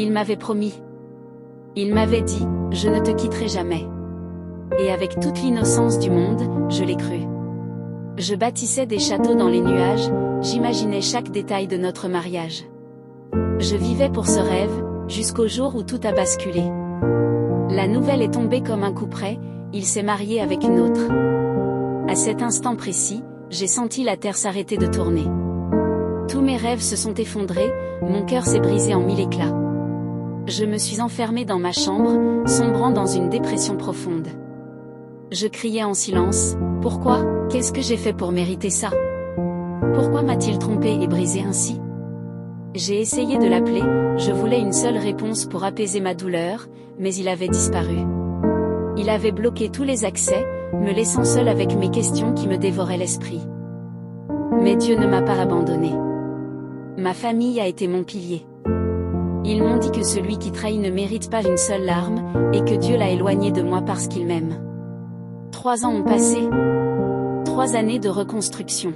Il m'avait promis. Il m'avait dit, je ne te quitterai jamais. Et avec toute l'innocence du monde, je l'ai cru. Je bâtissais des châteaux dans les nuages, j'imaginais chaque détail de notre mariage. Je vivais pour ce rêve, jusqu'au jour où tout a basculé. La nouvelle est tombée comme un coup près, il s'est marié avec une autre. À cet instant précis, j'ai senti la terre s'arrêter de tourner. Tous mes rêves se sont effondrés, mon cœur s'est brisé en mille éclats. Je me suis enfermée dans ma chambre, sombrant dans une dépression profonde. Je criais en silence, pourquoi, qu'est-ce que j'ai fait pour mériter ça? Pourquoi m'a-t-il trompé et brisé ainsi? J'ai essayé de l'appeler, je voulais une seule réponse pour apaiser ma douleur, mais il avait disparu. Il avait bloqué tous les accès, me laissant seule avec mes questions qui me dévoraient l'esprit. Mais Dieu ne m'a pas abandonnée. Ma famille a été mon pilier. Ils m'ont dit que celui qui trahit ne mérite pas une seule larme, et que Dieu l'a éloigné de moi parce qu'il m'aime. 3 ans ont passé. 3 années de reconstruction.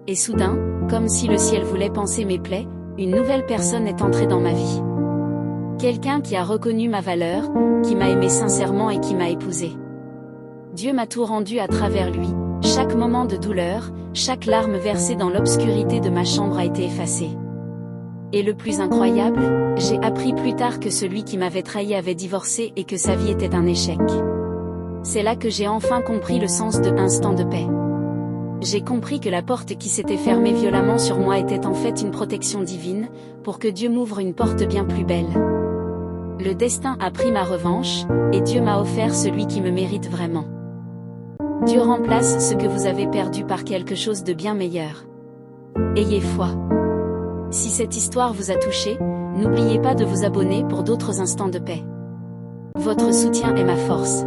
Et soudain, comme si le ciel voulait panser mes plaies, une nouvelle personne est entrée dans ma vie. Quelqu'un qui a reconnu ma valeur, qui m'a aimé sincèrement et qui m'a épousée. Dieu m'a tout rendu à travers lui, chaque moment de douleur, chaque larme versée dans l'obscurité de ma chambre a été effacée. Et le plus incroyable, j'ai appris plus tard que celui qui m'avait trahi avait divorcé et que sa vie était un échec. C'est là que j'ai enfin compris le sens de instant de paix. J'ai compris que la porte qui s'était fermée violemment sur moi était en fait une protection divine, pour que Dieu m'ouvre une porte bien plus belle. Le destin a pris ma revanche, et Dieu m'a offert celui qui me mérite vraiment. Dieu remplace ce que vous avez perdu par quelque chose de bien meilleur. Ayez foi. Si cette histoire vous a touché, n'oubliez pas de vous abonner pour d'autres instants de paix. Votre soutien est ma force.